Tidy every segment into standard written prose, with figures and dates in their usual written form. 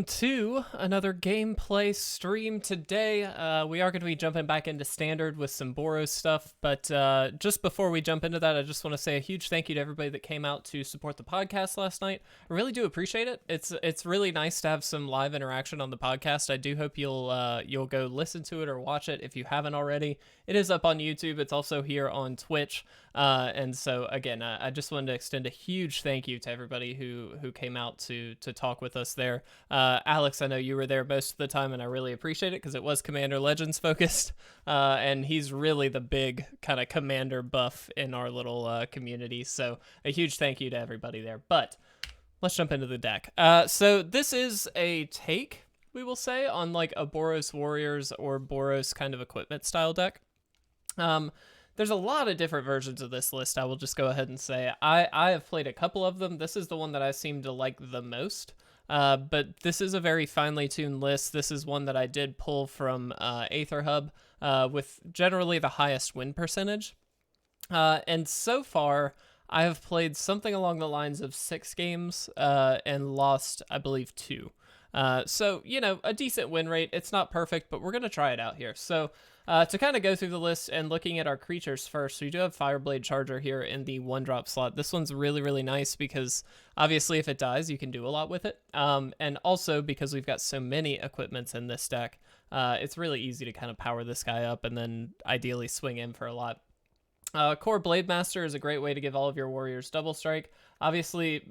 To another gameplay stream today. We are going to be jumping back into standard with some Boros stuff, but just before we jump into that, I just want to say a huge thank you to everybody that came out to support the podcast last night. I really do appreciate it. It's really nice to have some live interaction on the podcast. I do hope you'll go listen to it or watch it if you haven't already. It is up on YouTube. It's also here on Twitch. And so again, I just wanted to extend a huge thank you to everybody who came out to talk with us there. Alex, I know you were there most of the time, and I really appreciate it because it was Commander Legends focused, and he's really the big kind of Commander buff in our little community. So a huge thank you to everybody there. But let's jump into the deck. So this is a take, we will say, on like a Boros Warriors or Boros kind of equipment style deck. There's a lot of different versions of this list, I will just go ahead and say. I have played a couple of them. This is the one that I seem to like the most. But this is a very finely tuned list. This is one that I did pull from Aether Hub with generally the highest win percentage. And so far, I have played something along the lines of 6 games and lost, I believe, 2. So, you know, a decent win rate. It's not perfect, but we're going to try it out here. So to kind of go through the list and looking at our creatures first, we do have Fireblade Charger here in the 1-drop slot. This one's really, really nice because obviously if it dies, you can do a lot with it. And also because we've got so many equipments in this deck, it's really easy to kind of power this guy up and then ideally swing in for a lot. Kor Blademaster is a great way to give all of your warriors double strike. Obviously,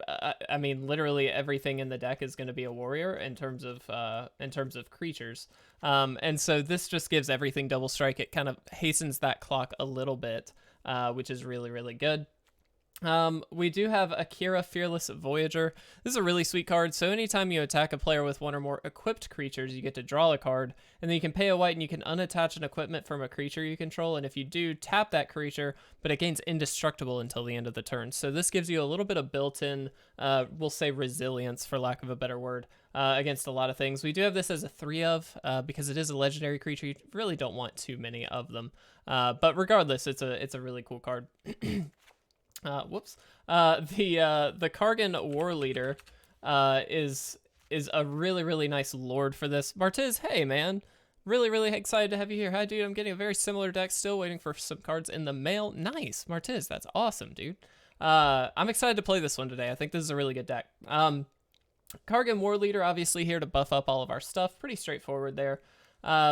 I mean, literally everything in the deck is going to be a warrior in terms of creatures. And so this just gives everything double strike. It kind of hastens that clock a little bit, which is really, really good. We do have Akiri, Fearless Voyager. This is a really sweet card. So anytime you attack a player with one or more equipped creatures, you get to draw a card, and then you can pay a white and you can unattach an equipment from a creature you control. And if you do, tap that creature, but it gains indestructible until the end of the turn. So this gives you a little bit of built-in, we'll say resilience for lack of a better word, against a lot of things. We do have this as a 3 of, because it is a legendary creature. You really don't want too many of them. But regardless, it's a really cool card. The Kargan Warleader is a really, really nice lord for this. Martiz, hey man, really excited to have you here. Hi dude, I'm getting a very similar deck, still waiting for some cards in the mail. Nice, Martiz, that's awesome, dude. I'm excited to play this one today. I think this is a really good deck. Kargan Warleader obviously here to buff up all of our stuff. Pretty straightforward there.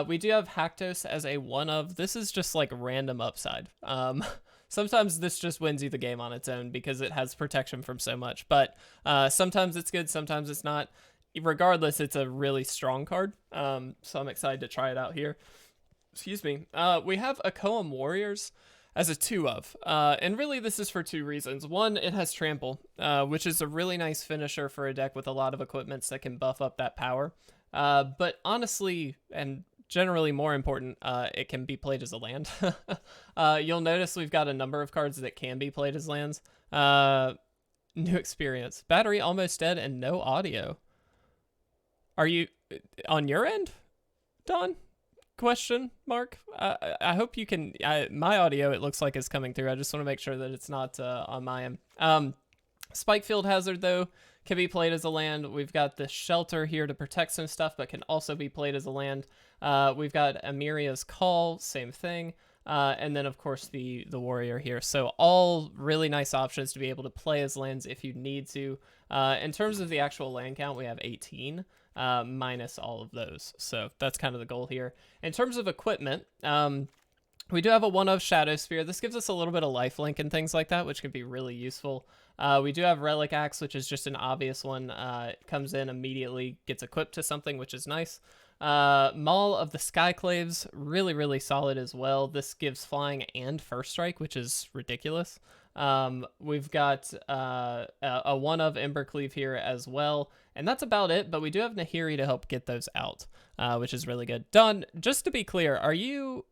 We do have Haktos as a 1 of. This is just like random upside. Sometimes this just wins you the game on its own because it has protection from so much. But sometimes it's good, sometimes it's not. Regardless, it's a really strong card. So I'm excited to try it out here. Excuse me. We have Akoum Warriors as a 2 of. And really this is for 2 reasons. One, it has Trample, which is a really nice finisher for a deck with a lot of equipments that can buff up that power. But honestly, and generally more important, it can be played as a land. You'll notice we've got a number of cards that can be played as lands. New experience. Battery almost dead and no audio. Are you on your end, Don? Question mark. I hope you can. My audio, it looks like, is coming through. I just want to make sure that it's not on my end. Spikefield Hazard, though, can be played as a land. We've got the Shelter here to protect some stuff, but can also be played as a land. We've got Emeria's Call, same thing. And then, of course, the Warrior here. So all really nice options to be able to play as lands if you need to. In terms of the actual land count, we have 18, minus all of those. So that's kind of the goal here. In terms of equipment, we do have a 1 of Shadowspear. This gives us a little bit of lifelink and things like that, which can be really useful. We do have Relic Axe, which is just an obvious one. It comes in immediately, gets equipped to something, which is nice. Maul of the Skyclaves, really solid as well. This gives flying and first strike, which is ridiculous. We've got a 1 of Embercleave here as well. And that's about it, but we do have Nahiri to help get those out, which is really good. Don, just to be clear, you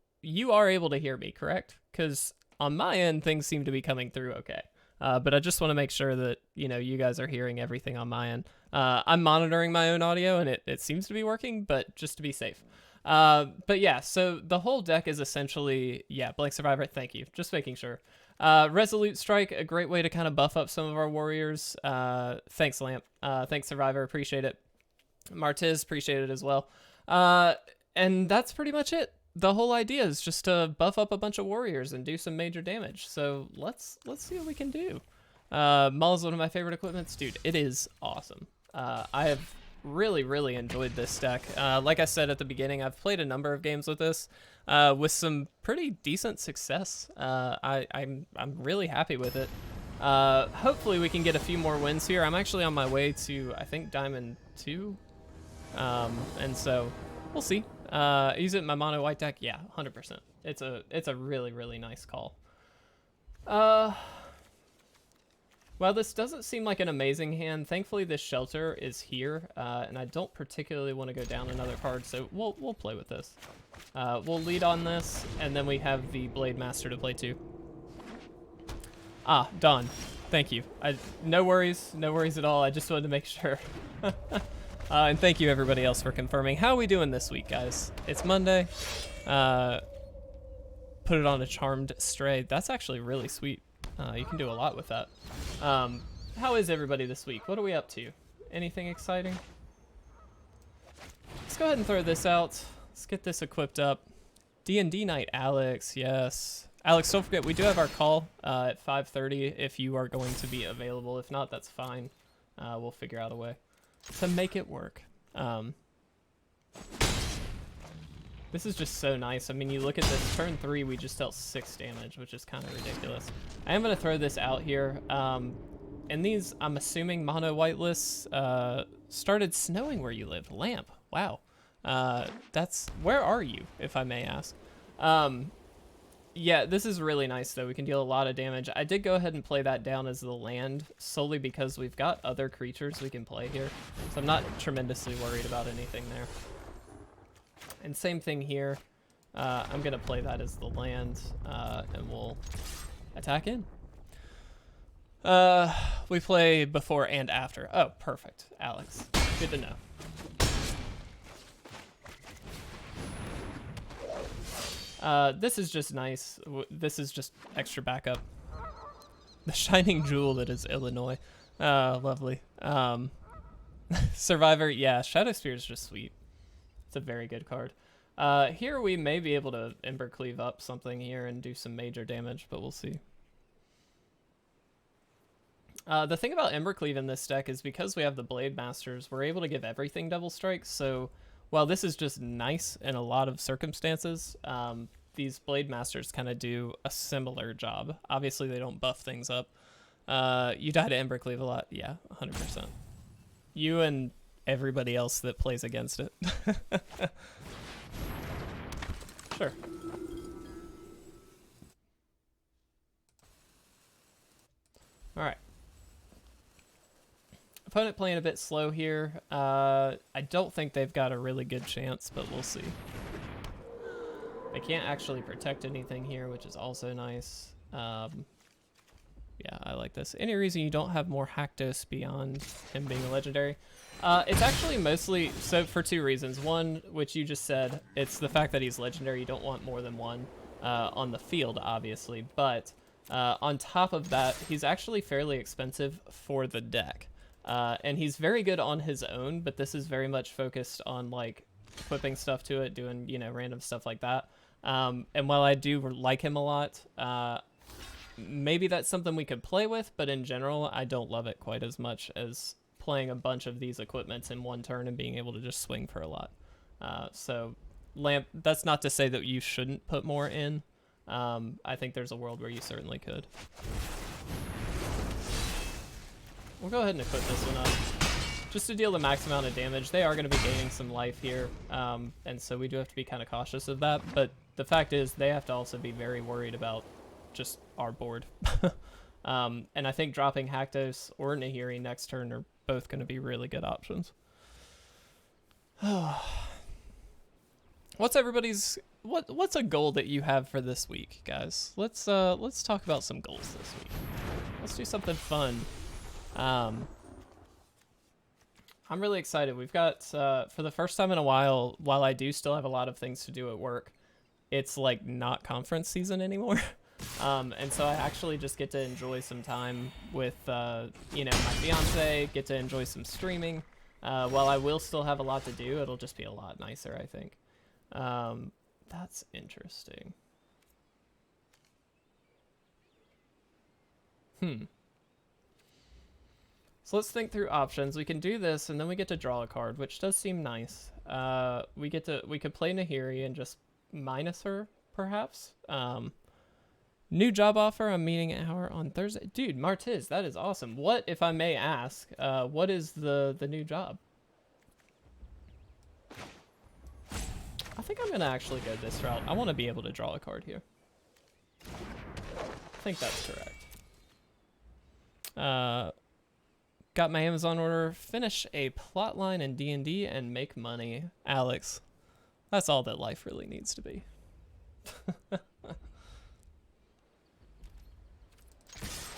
are able to hear me, correct? Because on my end, things seem to be coming through okay. But I just want to make sure that, you know, you guys are hearing everything on my end. I'm monitoring my own audio, and it seems to be working, but just to be safe. But yeah, so the whole deck is essentially, yeah, Blank Survivor, thank you. Just making sure. Resolute Strike, a great way to kind of buff up some of our warriors. Thanks, Lamp. Thanks, Survivor. Appreciate it. Martiz, appreciate it as well. And that's pretty much it. The whole idea is just to buff up a bunch of warriors and do some major damage. So let's see what we can do. Maul is one of my favorite equipments. Dude, it is awesome. I have really enjoyed this deck. Like I said at the beginning, I've played a number of games with this with some pretty decent success. I'm really happy with it. Hopefully we can get a few more wins here. I'm actually on my way to, I think, Diamond 2. And so we'll see. Use it in my mono white deck. Yeah, 100%. It's a really nice call. Well, this doesn't seem like an amazing hand. Thankfully, this shelter is here, and I don't particularly want to go down another card, so we'll play with this. We'll lead on this, and then we have the Blademaster to play too. Ah, Dawn. Thank you. No worries at all. I just wanted to make sure. And thank you everybody else for confirming. How are we doing this week, guys? It's Monday. Put it on a Charmed Stray. That's actually really sweet. You can do a lot with that. How is everybody this week? What are we up to? Anything exciting? Let's go ahead and throw this out. Let's get this equipped up. D&D night, Alex. Yes. Alex, don't forget, we do have our call at 5:30 if you are going to be available. If not, that's fine. We'll figure out a way to make it work. This is just so nice. I mean, you look at this, turn 3, we just dealt 6 damage, which is kind of ridiculous. I am going to throw this out here. And these, I'm assuming, mono white lists started snowing where you live. Lamp. Wow. Where are you, if I may ask? Yeah, this is really nice, though. We can deal a lot of damage. I did go ahead and play that down as the land, solely because we've got other creatures we can play here. So I'm not tremendously worried about anything there. And same thing here. I'm going to play that as the land, and we'll attack in. We play before and after. Oh, perfect, Alex. Good to know. This is just nice. This is just extra backup. The shining jewel that is Illinois. Lovely. Survivor, yeah, Shadowspear is just sweet. It's a very good card. Here we may be able to Embercleave up something here and do some major damage, but we'll see. The thing about Embercleave in this deck is because we have the Blademasters, we're able to give everything double strikes. So while this is just nice in a lot of circumstances, these Blademasters kind of do a similar job. Obviously, they don't buff things up. You die to Embercleave a lot. Yeah, 100%. You and everybody else that plays against it. Sure. All right. Opponent playing a bit slow here. I don't think they've got a really good chance, but we'll see. They can't actually protect anything here, which is also nice. Yeah, I like this. Any reason you don't have more Haktos beyond him being a legendary? It's actually mostly, so for 2 reasons. One, which you just said, it's the fact that he's legendary. You don't want more than one on the field, obviously. But on top of that, he's actually fairly expensive for the deck. And he's very good on his own, but this is very much focused on, like, equipping stuff to it, doing, you know, random stuff like that. And while I do like him a lot, maybe that's something we could play with, but in general, I don't love it quite as much as playing a bunch of these equipments in one turn and being able to just swing for a lot. So Lamp, that's not to say that you shouldn't put more in. I think there's a world where you certainly could. We'll go ahead and equip this one up. Just to deal the max amount of damage. They are going to be gaining some life here, and so we do have to be kind of cautious of that. But the fact is, they have to also be very worried about just our board. And I think dropping Haktos or Nahiri next turn are both going to be really good options. What's everybody's... What's a goal that you have for this week, guys? Let's talk about some goals this week. Let's do something fun. I'm really excited. We've got, for the first time in a while I do still have a lot of things to do at work, it's like not conference season anymore. And so I actually just get to enjoy some time with, you know, my fiance, get to enjoy some streaming. While I will still have a lot to do, it'll just be a lot nicer, I think. That's interesting. So let's think through options. We can do this, and then we get to draw a card, which does seem nice. We could play Nahiri and just minus her, perhaps. New job offer. I'm meeting an hour on Thursday. Dude, Martiz, that is awesome. What, if I may ask, what is the new job? I think I'm gonna actually go this route. I want to be able to draw a card here. I think that's correct. Got my Amazon order. Finish a plot line in D&D and make money. Alex, that's all that life really needs to be.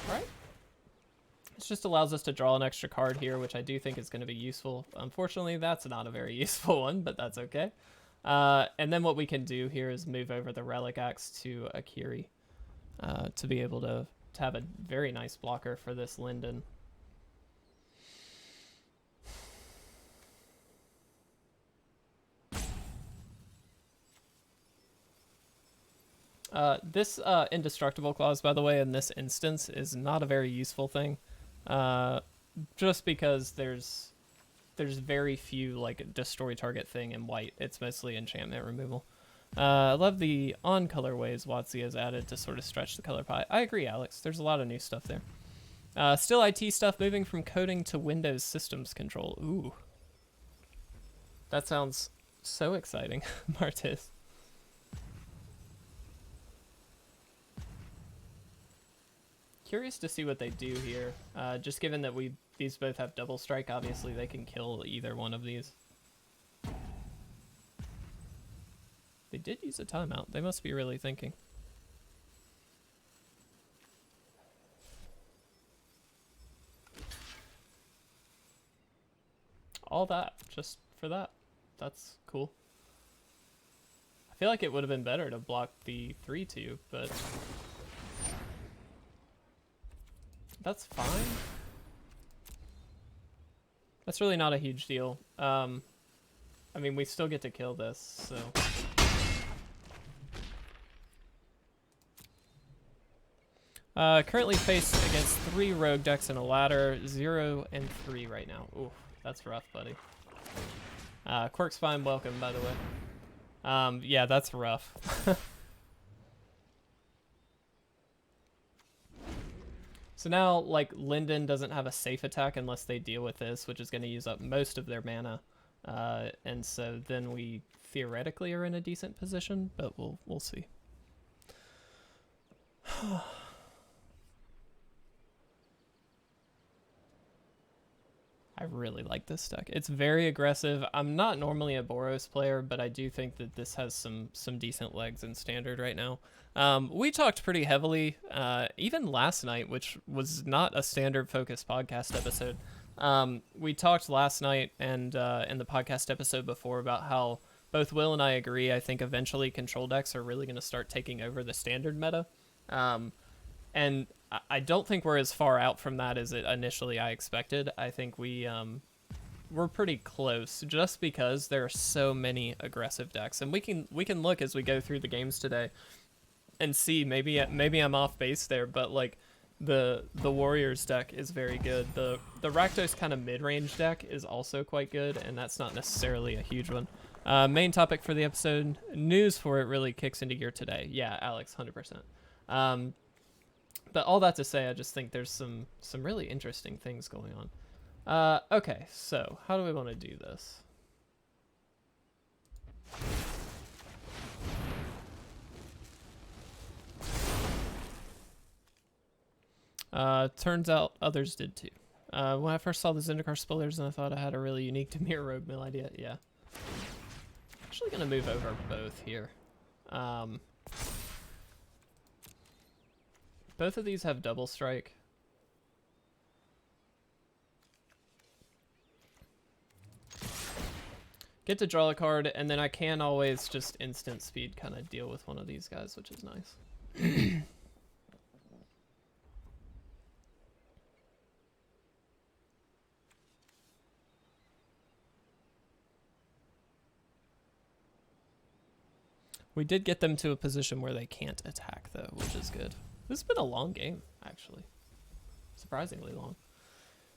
Alright. This just allows us to draw an extra card here, which I do think is going to be useful. Unfortunately, that's not a very useful one, but that's okay. And then what we can do here is move over the Relic Axe to Akiri to be able to have a very nice blocker for this Linden. This indestructible clause, by the way, in this instance is not a very useful thing, just because there's very few like destroy target thing in white. It's mostly enchantment removal. I love the on colorways WotC has added to sort of stretch the color pie. I agree, Alex. There's a lot of new stuff there. Still IT stuff, moving from coding to Windows systems control. Ooh, that sounds so exciting, Martis. Curious to see what they do here. Just given that these both have double strike, obviously they can kill either one of these. They did use a timeout. They must be really thinking. All that, just for that. That's cool. I feel like it would have been better to block the 3-2, but that's fine. That's really not a huge deal. I mean, we still get to kill this, so. Currently faced against 3 rogue decks and a ladder, 0 and 3 right now. Ooh, that's rough, buddy. Quirk's fine, welcome, by the way. Yeah, that's rough. So now, like, Linden doesn't have a safe attack unless they deal with this, which is going to use up most of their mana. And so then we theoretically are in a decent position, but we'll see. I really like this deck. It's very aggressive. I'm not normally a Boros player, but I do think that this has some decent legs in Standard right now. We talked pretty heavily, even last night, which was not a Standard-focused podcast episode. We talked last night and in the podcast episode before about how both Will and I agree. I think eventually control decks are really going to start taking over the Standard meta. And I don't think we're as far out from that as initially I expected. I think we're pretty close just because there are so many aggressive decks, and we can look as we go through the games today and see maybe I'm off base there, but like the Warriors deck is very good. The Rakdos kind of mid-range deck is also quite good, and that's not necessarily a huge one. Main topic for the episode, news for it really kicks into gear today. Yeah, Alex, 100%. But all that to say, I just think there's some really interesting things going on. Okay, so how do we want to do this? Turns out others did too. When I first saw the Zendikar spoilers, and I thought I had a really unique Dimir Rogue Mill idea. Yeah. Actually gonna move over both here. Both of these have double strike. Get to draw a card, and then I can always just instant speed kind of deal with one of these guys, which is nice. We did get them to a position where they can't attack, though, which is good. This has been a long game, actually. Surprisingly long.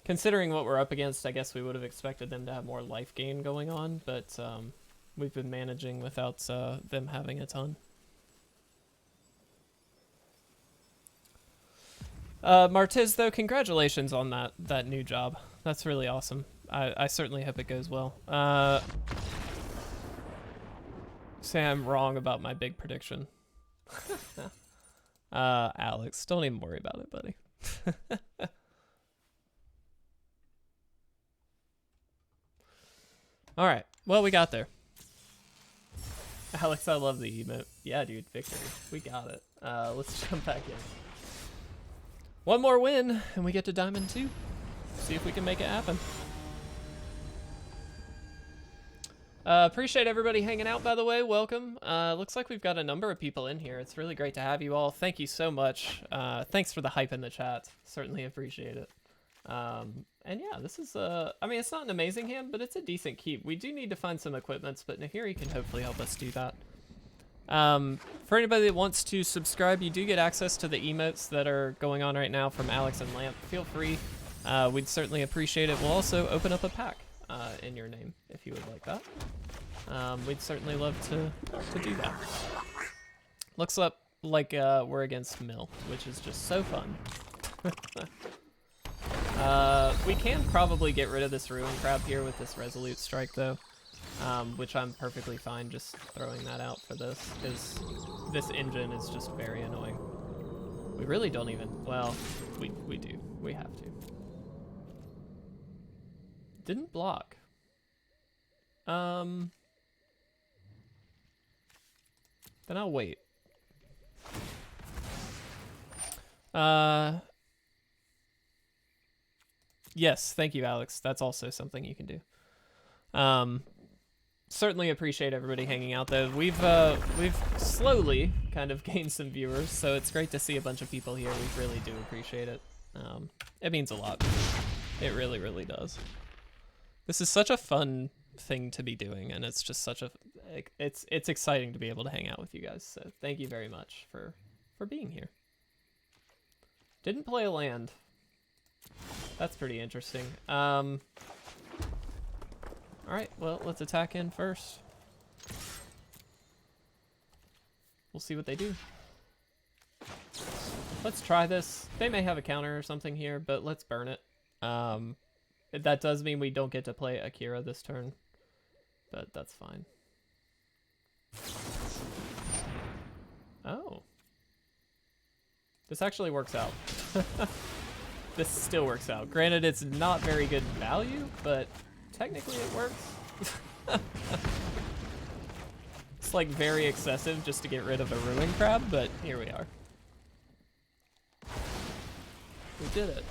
Considering what we're up against, I guess we would have expected them to have more life gain going on, but we've been managing without them having a ton. Martiz, though, congratulations on that new job. That's really awesome. I certainly hope it goes well. Say I'm wrong about my big prediction. Alex, don't even worry about it, buddy. All right, well, we got there. Alex, I love the emote. Yeah, dude, victory. We got it. Let's jump back in. One more win, and we get to Diamond 2. See if we can make it happen. Appreciate everybody hanging out, by the way. Welcome. Looks like we've got a number of people in here. It's really great to have you all. Thank you so much. Thanks for the hype in the chat. Certainly appreciate it. And yeah, this is, I mean, it's not an amazing hand, but it's a decent keep. We do need to find some equipments, but Nahiri can hopefully help us do that. For anybody that wants to subscribe, you do get access to the emotes that are going on right now from Alex and Lamp. Feel free. We'd certainly appreciate it. We'll also open up a pack in your name if you would like that. We'd certainly love to do that. Looks like we're against Mill, which is just so fun. We can probably get rid of this Ruin Crab here with this Resolute Strike, though, which I'm perfectly fine just throwing that out for this, because this engine is just very annoying. We really don't even, well, we do. We have to. Didn't block. Then I'll wait. Yes, thank you, Alex. That's also something you can do. Certainly appreciate everybody hanging out, though. We've slowly kind of gained some viewers, so it's great to see a bunch of people here. We really do appreciate it. It means a lot. It really, really does. This is such a fun thing to be doing, and it's just such a it's exciting to be able to hang out with you guys. So thank you very much for being here. Didn't play a land. That's pretty interesting. All right, well, let's attack in first. We'll see what they do. Let's try this. They may have a counter or something here, but let's burn it. That does mean we don't get to play Akira this turn, but that's fine. Oh. This actually works out. This still works out. Granted, it's not very good value, but technically it works. It's like very excessive just to get rid of a Ruin Crab, but here we are. We did it.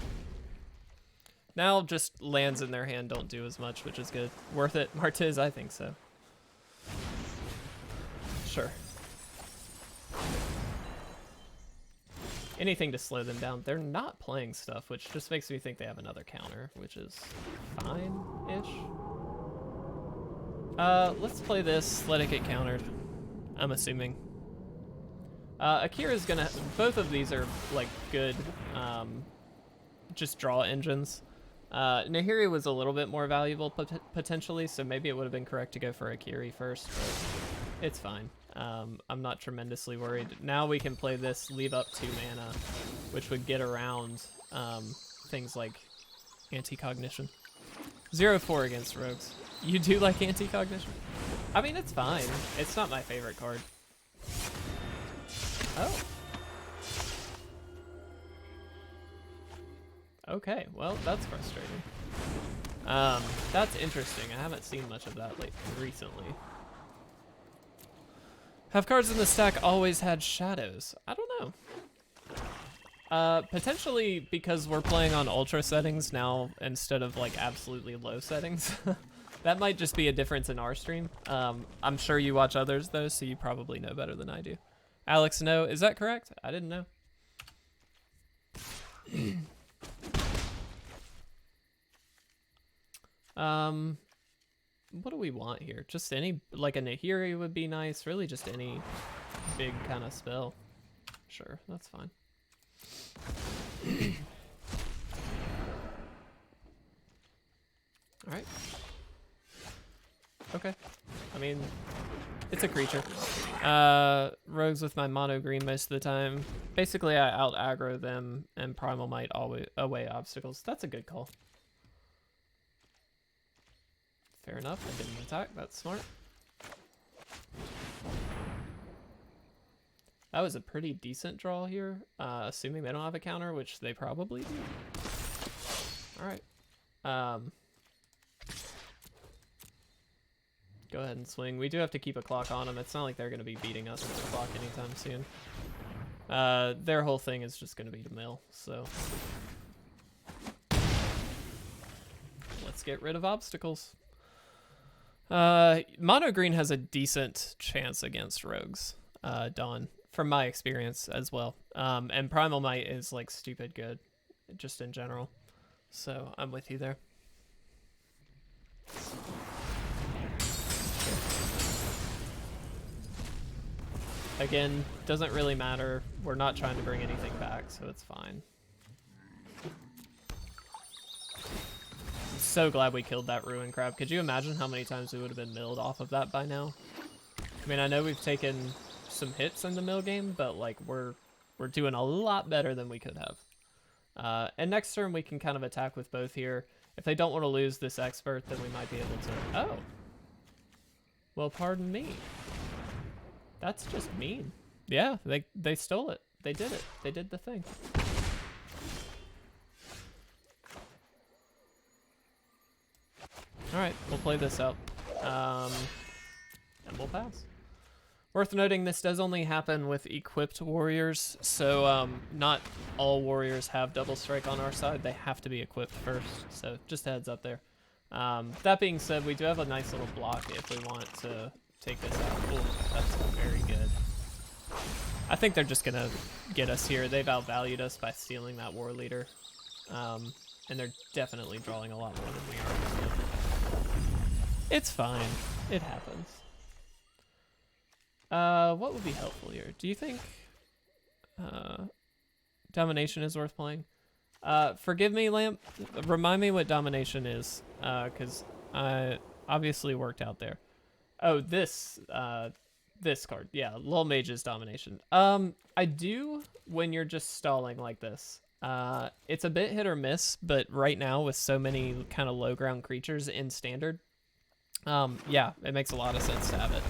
Now just lands in their hand don't do as much, which is good. Worth it, Martiz? I think so. Sure. Anything to slow them down. They're not playing stuff, which just makes me think they have another counter, which is fine-ish. Let's play this, let it get countered, I'm assuming. Akira's gonna, both of these are like good, just draw engines. Nahiri was a little bit more valuable potentially, so maybe it would have been correct to go for Akiri first, but it's fine. I'm not tremendously worried. Now we can play this, leave up 2 mana, which would get around things like anti-cognition. 0-4 against rogues. You do like anti-cognition? I mean, it's fine. It's not my favorite card. Oh. Okay, well, that's frustrating. That's interesting. I haven't seen much of that recently. Have cards in the stack always had shadows? I don't know. Potentially because we're playing on ultra settings now instead of like absolutely low settings. That might just be a difference in our stream. I'm sure you watch others though, so you probably know better than I do. Alex, no, is that correct? I didn't know. what do we want here? Just any, like a Nahiri would be nice. Really just any big kind of spell. Sure, that's fine. Alright. Okay. I mean, it's a creature. Rogues with my mono green most of the time. Basically, I out aggro them, and Primal Might always away obstacles. That's a good call. Fair enough. I didn't attack. That's smart. That was a pretty decent draw here, assuming they don't have a counter, which they probably do. All right. Go ahead and swing. We do have to keep a clock on them. It's not like they're going to be beating us with the clock anytime soon. Their whole thing is just going to be to mill, so let's get rid of obstacles. Mono green has a decent chance against rogues, Dawn, from my experience as well. And Primal Might is like stupid good, just in general. So I'm with you there. Again, doesn't really matter. We're not trying to bring anything back, so it's fine. I'm so glad we killed that Ruin Crab. Could you imagine how many times we would have been milled off of that by now? I mean, I know we've taken some hits in the mill game, but like we're doing a lot better than we could have. And next turn we can kind of attack with both here. If they don't want to lose this expert, then we might be able to... Oh. Well, pardon me. That's just mean. Yeah, they stole it. They did it. They did the thing. All right, we'll play this out. And we'll pass. Worth noting, this does only happen with equipped warriors, so not all warriors have double strike on our side. They have to be equipped first, so just a heads up there. That being said, we do have a nice little block if we want to take this out. Oh, that's very good. I think they're just gonna get us here. They've outvalued us by stealing that war leader. And they're definitely drawing a lot more than we are. So. It's fine. It happens. What would be helpful here? Do you think Domination is worth playing? Forgive me, Lamp. Remind me what Domination is, because I obviously worked out there. Oh, this card. Yeah, Lull Mage's Domination. I do when you're just stalling like this. It's a bit hit or miss, but right now with so many kind of low ground creatures in Standard, yeah, it makes a lot of sense to have it.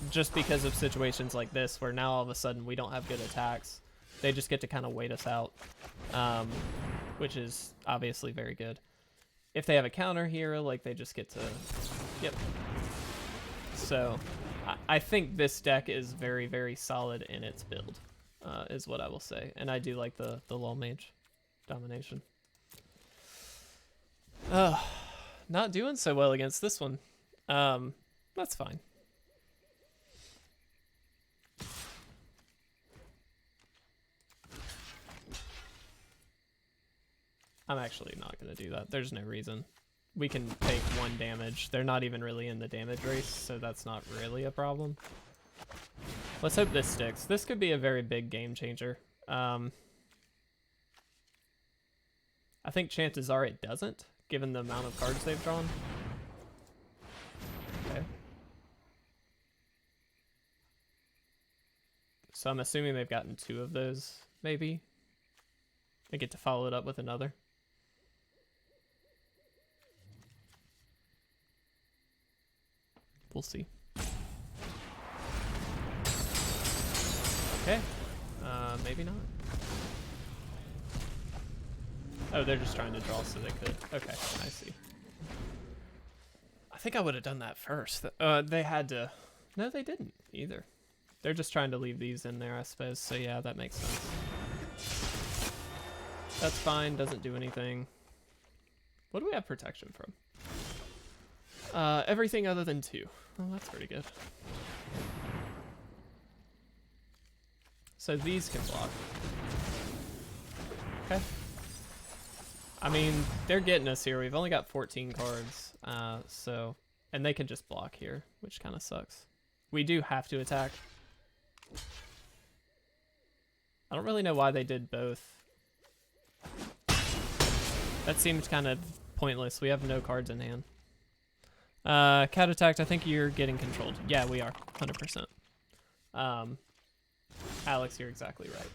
Just because of situations like this where now all of a sudden we don't have good attacks. They just get to kind of wait us out, which is obviously very good. If they have a counter here, like they just get to, yep. So I think this deck is very, very solid in its build, is what I will say. And I do like the Lull Mage Domination. Not doing so well against this one. That's fine. I'm actually not going to do that. There's no reason. We can take 1 damage. They're not even really in the damage race, so that's not really a problem. Let's hope this sticks. This could be a very big game changer. I think chances are it doesn't, given the amount of cards they've drawn. Okay. So I'm assuming they've gotten 2 of those, maybe. They get to follow it up with another. We'll see. Okay. Maybe not. Oh, they're just trying to draw so they could. Okay, I see. I think I would have done that first. They had to. No, they didn't either. They're just trying to leave these in there, I suppose. So yeah, that makes sense. That's fine. Doesn't do anything. What do we have protection from? Everything other than 2. Oh, that's pretty good. So these can block. Okay. I mean, they're getting us here. We've only got 14 cards. So, and they can just block here, which kind of sucks. We do have to attack. I don't really know why they did both. That seems kind of pointless. We have no cards in hand. Cat attacked. I think you're getting controlled. Yeah, we are. 100%. Alex, you're exactly right.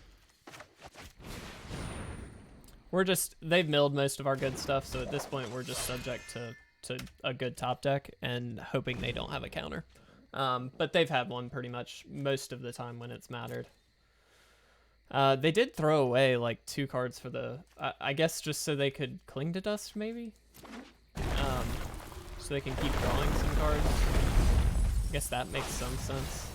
We're just, they've milled most of our good stuff, so at this point we're just subject to a good top deck and hoping they don't have a counter. But they've had one pretty much most of the time when it's mattered. They did throw away like 2 cards for the, I guess just so they could cling to dust maybe? So they can keep drawing some cards. I guess that makes some sense.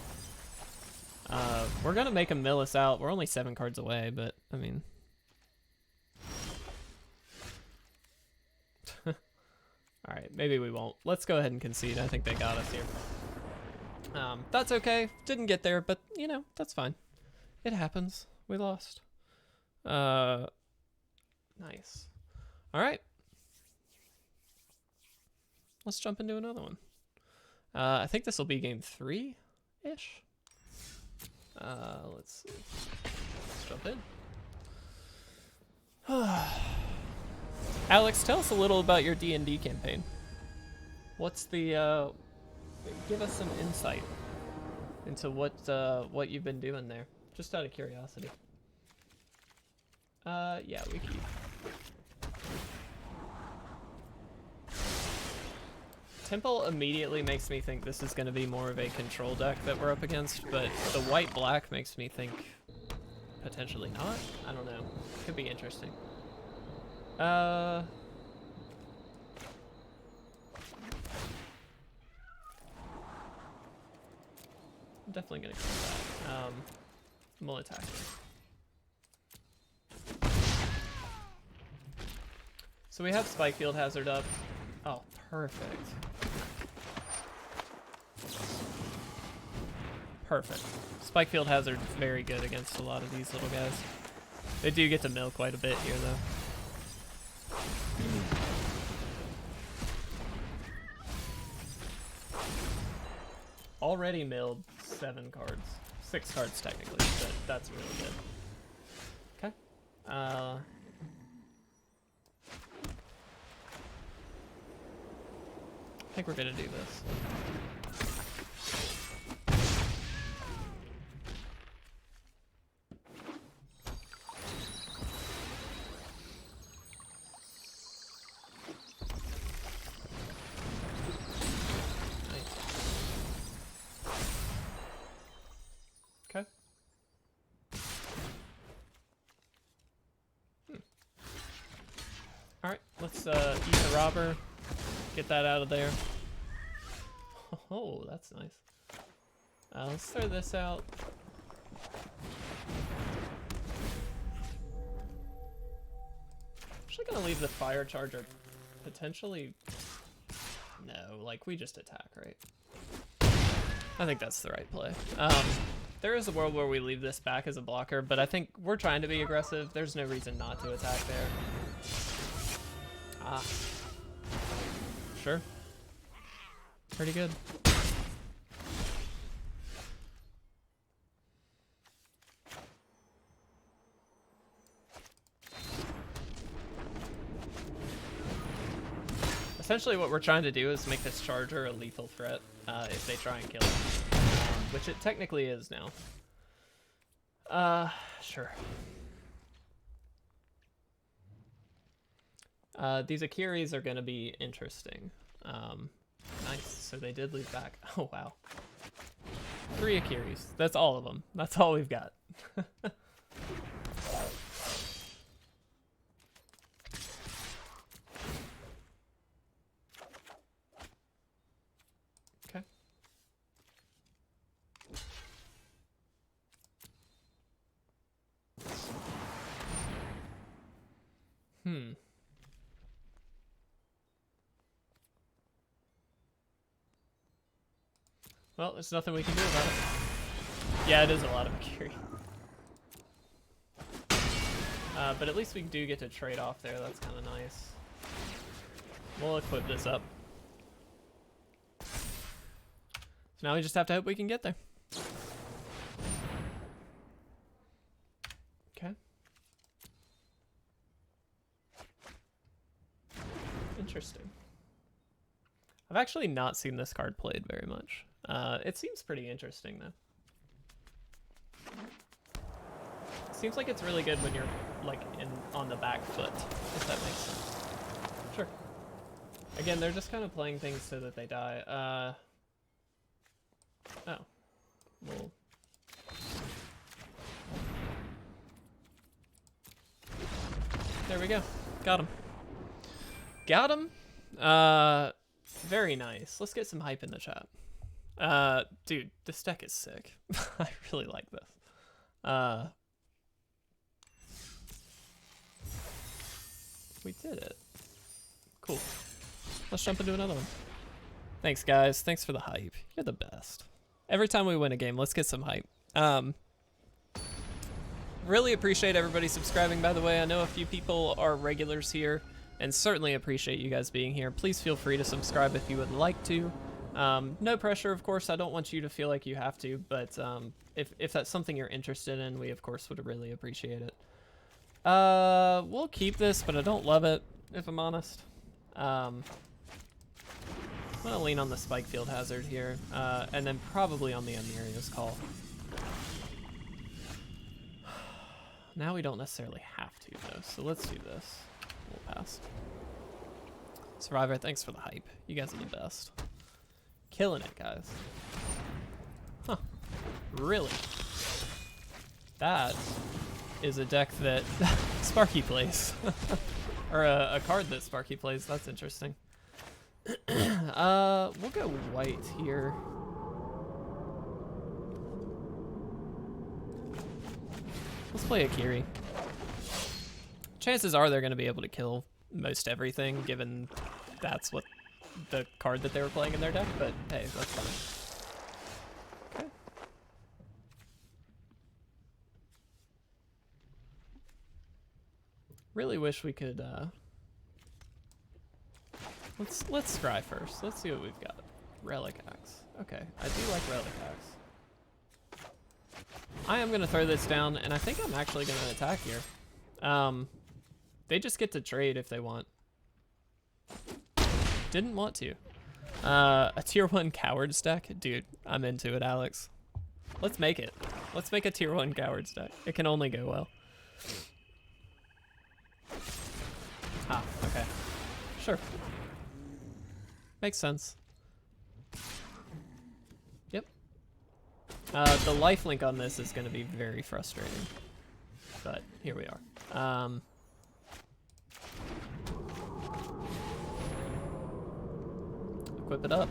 We're gonna make them mill us out. We're only 7 cards away, but I mean. Alright, maybe we won't. Let's go ahead and concede. I think they got us here. That's okay. Didn't get there, but you know, that's fine. It happens. We lost. Nice. Alright. Let's jump into another one. I think this will be game 3-ish. Let's see. Let's jump in. Alex, tell us a little about your D&D campaign. What's the, give us some insight into what you've been doing there. Just out of curiosity. Yeah, we keep. Temple immediately makes me think this is going to be more of a control deck that we're up against, but the white-black makes me think potentially not. I don't know. Could be interesting. I'm definitely going to kill that. We'll attack it. So we have Spikefield Hazard up. Oh, perfect. Perfect. Spikefield Hazard is very good against a lot of these little guys. They do get to mill quite a bit here, though. Already milled 7 cards. 6 cards technically, but that's really good. Okay. I think we're gonna do this. Let's eat the robber, get that out of there. Oh, that's nice. Let's throw this out. Actually gonna leave the fire charger potentially. No, like we just attack, right? I think that's the right play. There is a world where we leave this back as a blocker, but I think we're trying to be aggressive. There's no reason not to attack there. Ah. Sure. Pretty good. Essentially what we're trying to do is make this charger a lethal threat if they try and kill it. Which it technically is now. Sure. These Akiris are going to be interesting. Nice. So they did leave back. Oh, wow. 3 Akiris. That's all of them. That's all we've got. Okay. Well, there's nothing we can do about it. Yeah, it is a lot of Akiri. But at least we do get to trade off there. That's kind of nice. We'll equip this up. Now we just have to hope we can get there. Okay. Interesting. I've actually not seen this card played very much. It seems pretty interesting though. Seems like it's really good when you're like on the back foot, if that makes sense. Sure. Again, they're just kind of playing things so that they die. Oh. Well. There we go. Got him. Got him. Very nice. Let's get some hype in the chat. Dude, this deck is sick. I really like this. We did it. Cool. Let's jump into another one. Thanks, guys. Thanks for the hype. You're the best. Every time we win a game, let's get some hype. Really appreciate everybody subscribing, by the way. I know a few people are regulars here, and certainly appreciate you guys being here. Please feel free to subscribe if you would like to. No pressure, of course. I don't want you to feel like you have to, but if that's something you're interested in, we, of course, would really appreciate it. We'll keep this, but I don't love it, if I'm honest. I'm gonna lean on the Spikefield Hazard here, and then probably on the Emeria's Call. Now we don't necessarily have to, though, so let's do this. We'll pass. Survivor, thanks for the hype. You guys are the best. Killing it, guys. Huh. Really? That is a deck that Sparky plays. Or a card that Sparky plays. That's interesting. We'll go white here. Let's play Akiri. Chances are they're going to be able to kill most everything, given that's what the card that they were playing in their deck, but hey, that's fine. Okay. Really wish we could, let's scry first. Let's see what we've got. Relic Axe. Okay, I do like Relic Axe. I am going to throw this down, and I think I'm actually going to attack here. They just get to trade if they want. Didn't want to. A tier 1 Cowards deck? Dude, I'm into it, Alex. Let's make it. Let's make a tier 1 Cowards deck. It can only go well. Ah, okay. Sure. Makes sense. Yep. The lifelink on this is going to be very frustrating. But here we are. Equip it up.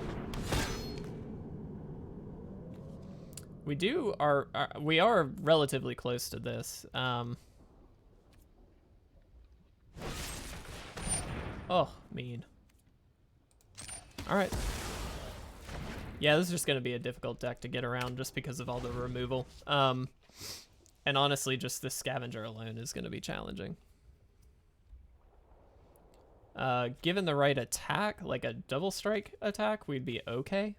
We are relatively close to this. Oh, mean. All right. Yeah, this is just going to be a difficult deck to get around just because of all the removal. And honestly, just the scavenger alone is going to be challenging. Given the right attack, like a double strike attack, we'd be okay.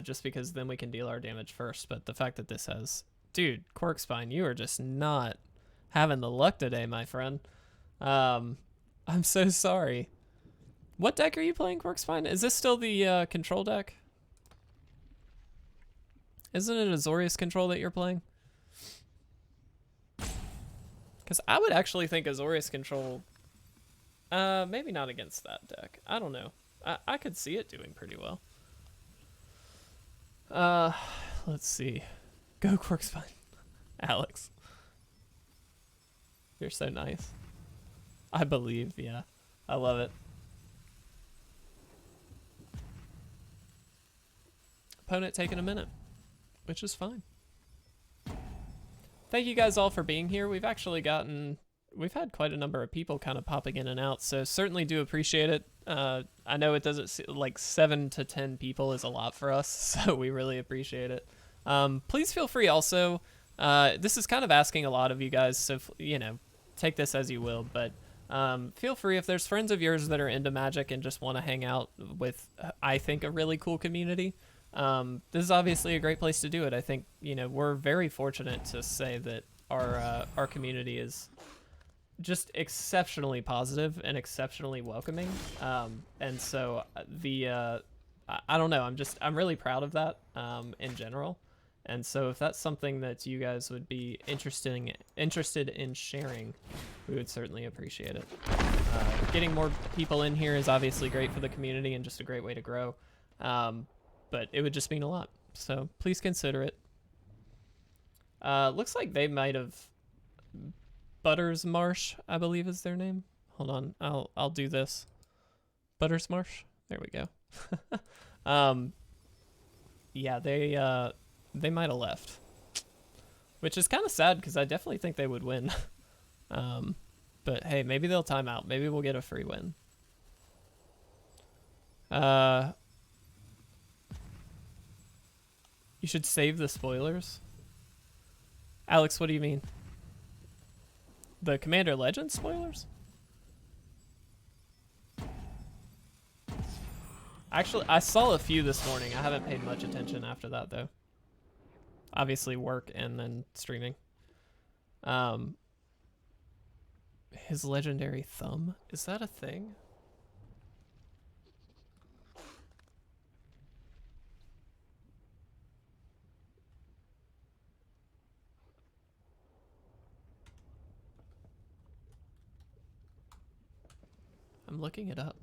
Just because then we can deal our damage first. But the fact that this has... Dude, Corkspine, you are just not having the luck today, my friend. I'm so sorry. What deck are you playing, Corkspine? Is this still the control deck? Isn't it Azorius control that you're playing? Because I would actually think Azorius control... maybe not against that deck. I don't know. I could see it doing pretty well. Let's see. Go Corkspine. Alex. You're so nice. I believe, yeah. I love it. Opponent taking a minute, which is fine. Thank you guys all for being here. We've had quite a number of people kind of popping in and out, so certainly do appreciate it. I know it doesn't, like 7 to 10 people is a lot for us, so we really appreciate it. Please feel free also, this is kind of asking a lot of you guys, so, you know, take this as you will, but feel free if there's friends of yours that are into Magic and just want to hang out with, I think, a really cool community. This is obviously a great place to do it. I think, you know, we're very fortunate to say that our community is just exceptionally positive and exceptionally welcoming. And so I don't know, I'm really proud of that in general. And so if that's something that you guys would be interested in sharing, we would certainly appreciate it. Getting more people in here is obviously great for the community and just a great way to grow. But it would just mean a lot. So please consider it. Looks like they might have Butters Marsh, I believe is their name. Hold on, I'll do this. Butters Marsh. There we go. Yeah, they might have left, which is kind of sad because I definitely think they would win. But hey, maybe they'll time out. Maybe we'll get a free win. You should save the spoilers. Alex, what do you mean? The Commander Legends spoilers? Actually, I saw a few this morning. I haven't paid much attention after that, though. Obviously, work and then streaming. His legendary thumb? Is that a thing? I'm looking it up.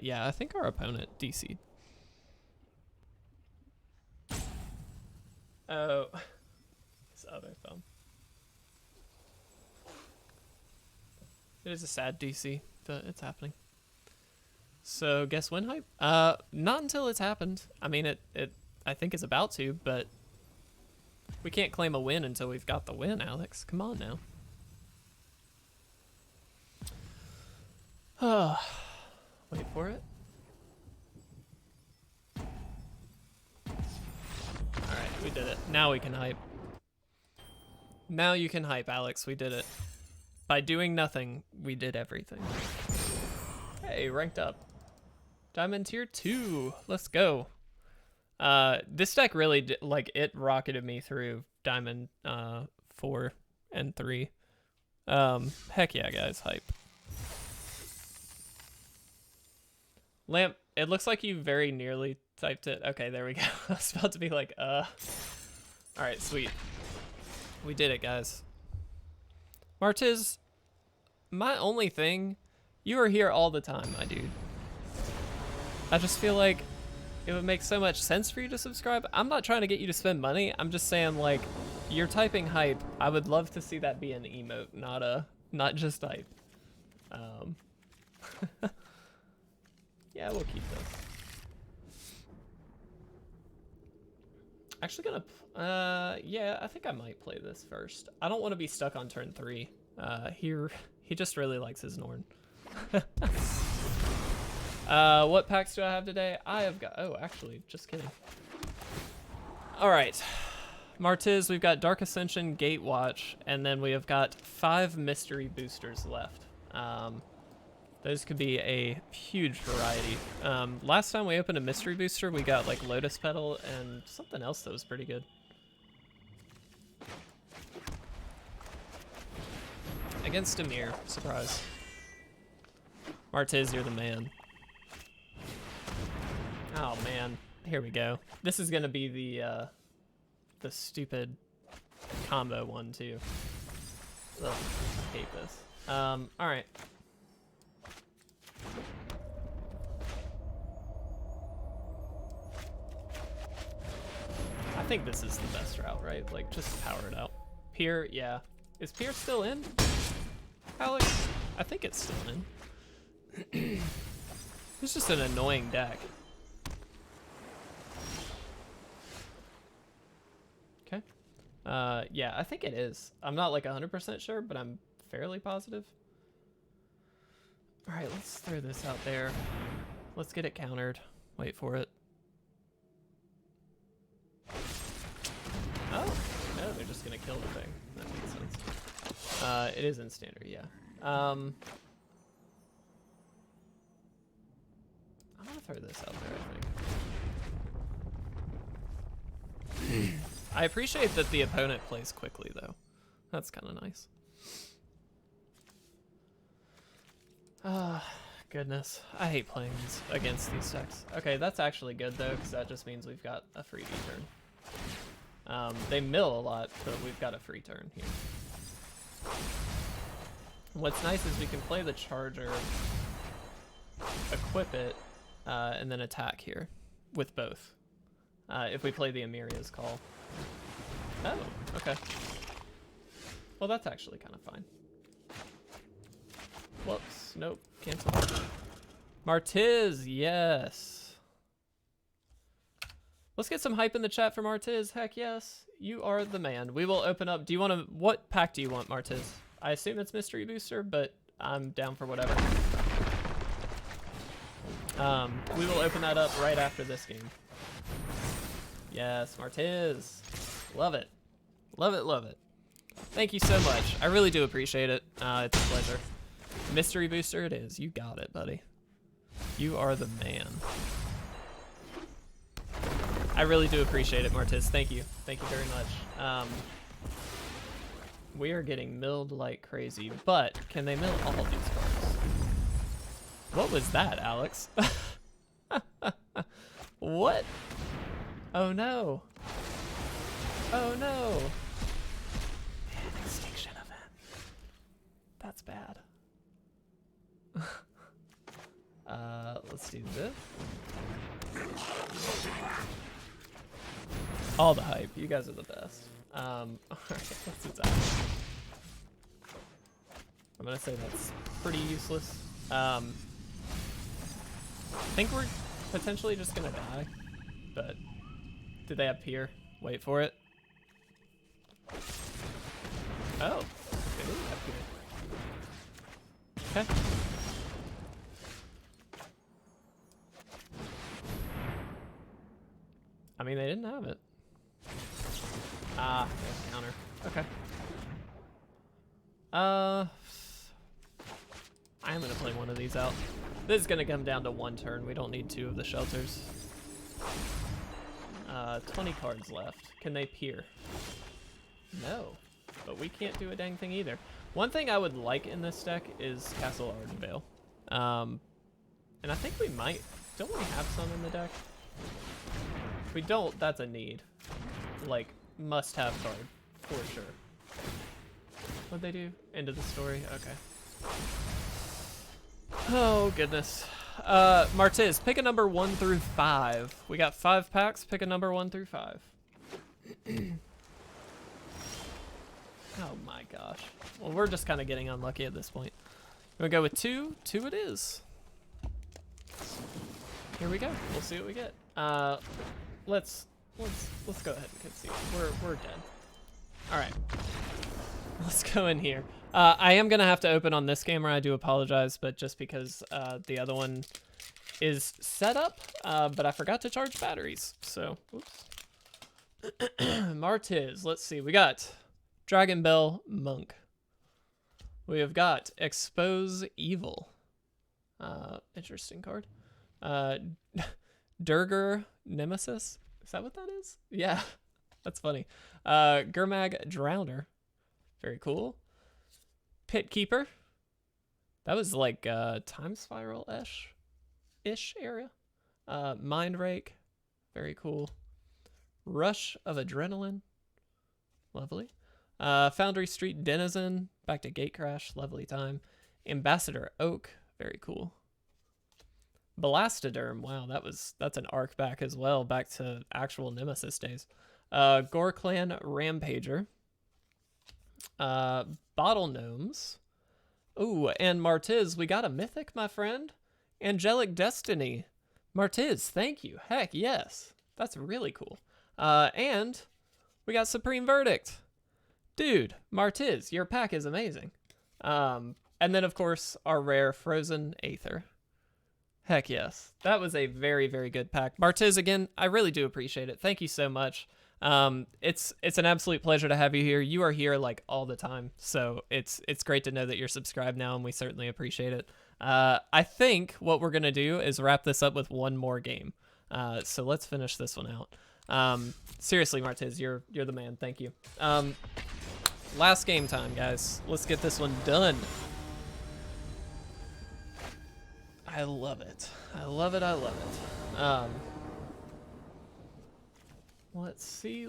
Yeah, I think our opponent DC'd. Oh, his other thumb. It is a sad DC that it's happening. So guess when hype? Not until it's happened. I mean, it I think is about to, but we can't claim a win until we've got the win, Alex. Come on now. Wait for it. Alright, we did it. Now we can hype. Now you can hype, Alex. We did it. By doing nothing, we did everything. Hey, ranked up. Diamond tier 2. Let's go. This deck really did, like, it rocketed me through Diamond 4 and 3. Heck yeah, guys. Hype. Lamp, it looks like you very nearly typed it. Okay, there we go. I was about to be like, Alright, sweet. We did it, guys. Martiz, my only thing, you are here all the time, my dude. I just feel like it would make so much sense for you to subscribe. I'm not trying to get you to spend money. I'm just saying, like, you're typing hype. I would love to see that be an emote, not just hype. Yeah, we'll keep this. Actually gonna, yeah, I think I might play this first. I don't want to be stuck on turn 3. He just really likes his Norn. What packs do I have today? I have got, oh, actually, just kidding. All right, Martiz, we've got Dark Ascension, Gatewatch, and then we have got 5 mystery boosters left. Those could be a huge variety. Last time we opened a mystery booster, we got like Lotus Petal and something else that was pretty good. Against Emir, surprise. Martiz, you're the man. Oh man, here we go. This is gonna be the stupid combo one too. Ugh, I hate this. All right. I think this is the best route, right? Like, just power it out. Pier, yeah. Is Pier still in? Alex? I think it's still in. It's just an annoying deck. Okay. Yeah, I think it is. I'm not like 100% sure, but I'm fairly positive. All right, let's throw this out there. Let's get it countered. Wait for it. Oh, no, they're just gonna kill the thing. That makes sense. It is in standard, yeah. I'm gonna throw this out there, I think. I appreciate that the opponent plays quickly, though. That's kind of nice. Ah, goodness. I hate playing against these decks. Okay, that's actually good, though, because that just means we've got a free turn. They mill a lot, but we've got a free turn here. What's nice is we can play the Charger, equip it, and then attack here with both. If we play the Emeria's Call. Oh, okay. Well, that's actually kind of fine. Whoops, nope, cancel. Martiz, yes. Let's get some hype in the chat for Martiz. Heck yes, you are the man. We will open up. Do you want to, what pack do you want, Martiz? I assume it's Mystery Booster, but I'm down for whatever. We will open that up right after this game. Yes, Martiz. Love it. Love it, love it. Thank you so much. I really do appreciate it. It's a pleasure. Mystery Booster it is. You got it, buddy. You are the man. I really do appreciate it, Martiz. Thank you. Thank you very much. We are getting milled like crazy, but can they mill all of these cards? What was that, Alex? What? Oh no. Oh no. Extinction event. That's bad. Let's do this. All the hype. You guys are the best. Alright, let's attack. I'm gonna say that's pretty useless. I think we're potentially just gonna die, but did they have Pier? Wait for it. Oh, they didn't have Pier. Okay. I mean, they didn't have it. Ah, counter. Okay. I am gonna play one of these out. This is gonna come down to one turn. We don't need two of the shelters. 20 cards left. Can they Pier? No, but we can't do a dang thing either. One thing I would like in this deck is Castle Ardenvale. And I think we might. Don't we have some in the deck? If we don't, that's a need. Like, must-have card, for sure. What'd they do? End of the story? Okay. Oh, goodness. Martiz, pick a number 1 through 5. We got 5 packs. Pick a number 1 through 5. Oh my gosh. Well, we're just kind of getting unlucky at this point. We'll go with 2. 2 it is. Here we go. We'll see what we get. Let's go ahead and concede. We're dead. All right. Let's go in here. I am gonna have to open on this camera. I do apologize, but just because the other one is set up, but I forgot to charge batteries. So, oops. Martiz. Let's see. We got Dragon Bell Monk. We have got Expose Evil. Interesting card. Durger Nemesis. Is that what that is? Yeah, that's funny. Gurmag Drowner. Very cool. Pit Keeper. That was like Time Spiral-ish area. Mind Rake. Very cool. Rush of Adrenaline. Lovely. Foundry Street Denizen. Back to Gatecrash. Lovely time. Ambassador Oak. Very cool. Blastoderm. Wow, that's an arc back as well. Back to actual Nemesis days. Gore Clan Rampager. Bottle Gnomes. Ooh, and Martiz, we got a mythic, my friend. Angelic Destiny. Martiz, thank you. Heck yes. That's really cool. And we got Supreme Verdict. Dude, Martiz, your pack is amazing. And then, of course, our rare Frozen Aether. Heck yes. That was a very, very good pack. Martiz, again, I really do appreciate it. Thank you so much. It's an absolute pleasure to have you here. You are here like all the time. So it's great to know that you're subscribed now, and we certainly appreciate it. I think what we're going to do is wrap this up with one more game. So let's finish this one out. Seriously, Martez, you're the man. Thank you. Last game time, guys. Let's get this one done. I love it. I love it. I love it. Let's see. You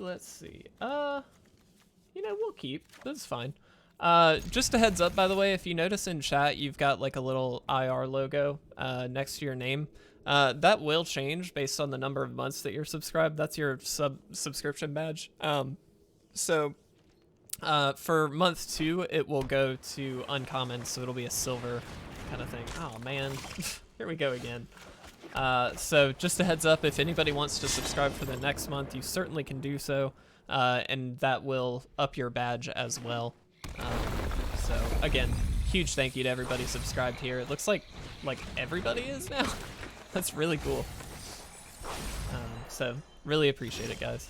know, we'll keep. This is fine. Just a heads up, by the way, if you notice in chat, you've got like a little IR logo next to your name. That will change based on the number of months that you're subscribed. That's your subscription badge. So for month 2, it will go to uncommon, so it'll be a silver kind of thing. Oh man, here we go again. So just a heads up, if anybody wants to subscribe for the next month, you certainly can do so, and that will up your badge as well. So again, huge thank you to everybody subscribed here. It looks like everybody is now. That's really cool. So really appreciate it, guys.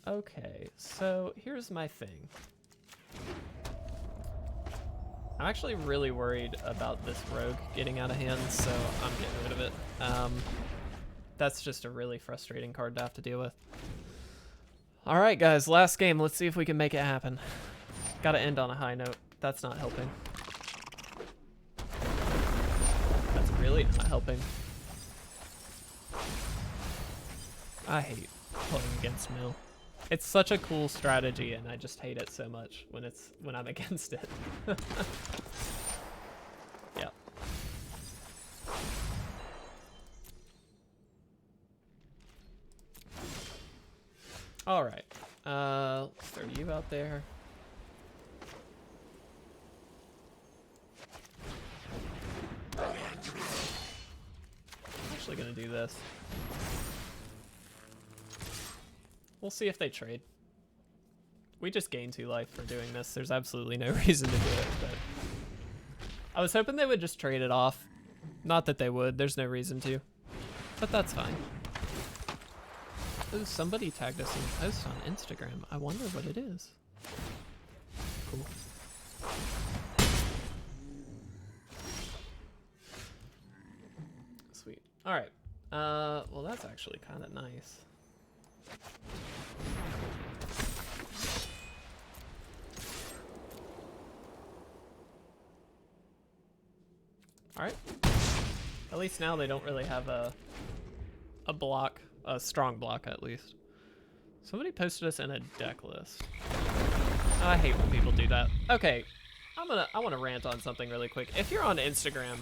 Okay, so here's my thing. I'm actually really worried about this rogue getting out of hand, so I'm getting rid of it. That's just a really frustrating card to have to deal with. All right, guys, last game. Let's see if we can make it happen. Gotta end on a high note. That's not helping. That's really not helping. I hate playing against Mill. It's such a cool strategy, and I just hate it so much when I'm against it. Yeah. All right. Let's throw you out there. I'm actually gonna do this. We'll see if they trade. We just gain 2 life for doing this. There's absolutely no reason to do it, but I was hoping they would just trade it off. Not that they would. There's no reason to, but that's fine. Ooh, somebody tagged us in a post on Instagram. I wonder what it is. Cool. Sweet. All right. Well, that's actually kind of nice. All right. At least now they don't really have a block, a strong block at least. Somebody posted us in a deck list. I hate when people do that. Okay, I want to rant on something really quick. If you're on Instagram,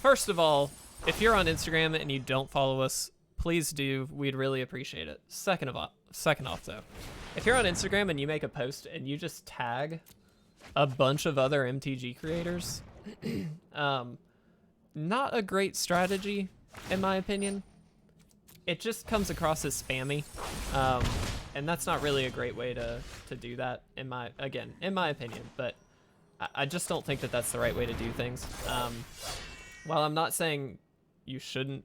first of all, if you're on Instagram and you don't follow us, please do. We'd really appreciate it. Second off though, if you're on Instagram and you make a post and you just tag a bunch of other MTG creators, not a great strategy, in my opinion. It just comes across as spammy, and that's not really a great way to do that, in my opinion. But I just don't think that that's the right way to do things. While I'm not saying you shouldn't,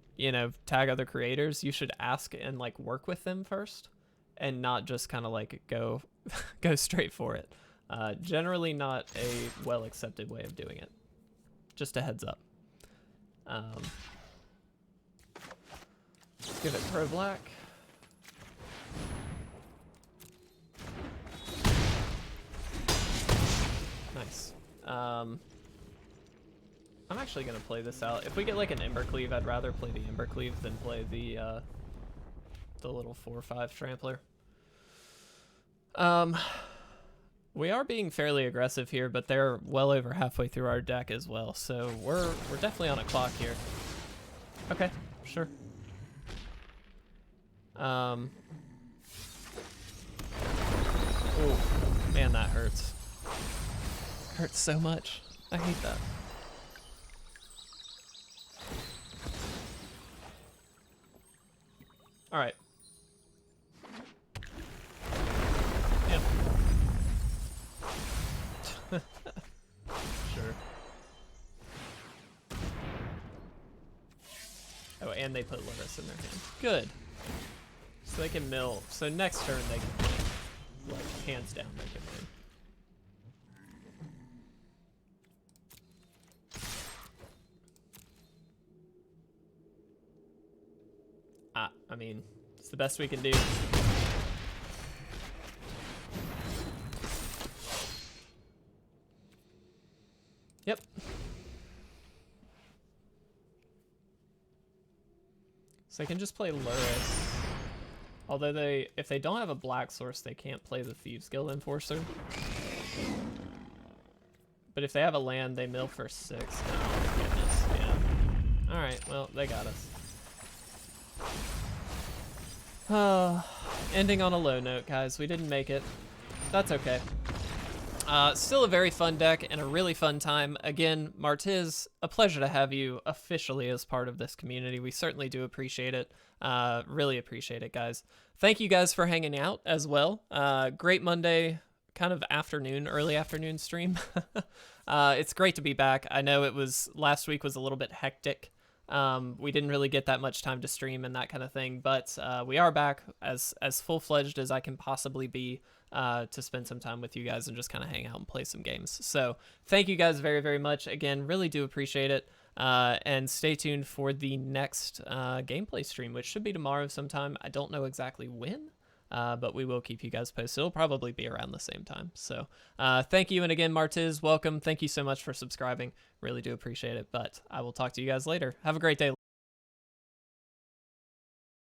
tag other creators, you should ask and like work with them first, and not just kind of like go straight for it. Generally not a well accepted way of doing it. Just a heads up. Let's give it pro black. Nice. I'm actually gonna play this out. If we get like an Embercleave, I'd rather play the Embercleave than play the little 4/5 trampler. We are being fairly aggressive here, but they're well over halfway through our deck as well, so we're definitely on a clock here. Okay, sure. Oh, man, that hurts. Hurts so much. I hate that. All right. Yeah. Sure. Oh, and they put Lotus in their hand. Good. So they can mill. So next turn they can win. Like, hands down they can win. I mean, it's the best we can do. Yep. So they can just play Luris. Although if they don't have a black source, they can't play the Thieves Guild Enforcer. But if they have a land, they mill for 6. Oh, goodness, yeah. Alright, well, they got us. Ending on a low note, guys. We didn't make it. That's okay. Still a very fun deck and a really fun time. Again, Martiz, a pleasure to have you officially as part of this community. We certainly do appreciate it. Really appreciate it, guys. Thank you guys for hanging out as well. Great Monday, kind of afternoon, early afternoon stream. It's great to be back. I know last week was a little bit hectic. We didn't really get that much time to stream and that kind of thing, but we are back as full-fledged as I can possibly be to spend some time with you guys and just kind of hang out and play some games. So thank you guys very, very much. Again, really do appreciate it. And stay tuned for the next gameplay stream, which should be tomorrow sometime. I don't know exactly when, but we will keep you guys posted. It'll probably be around the same time. So thank you. And again, Martiz, welcome. Thank you so much for subscribing. Really do appreciate it. But I will talk to you guys later. Have a great day.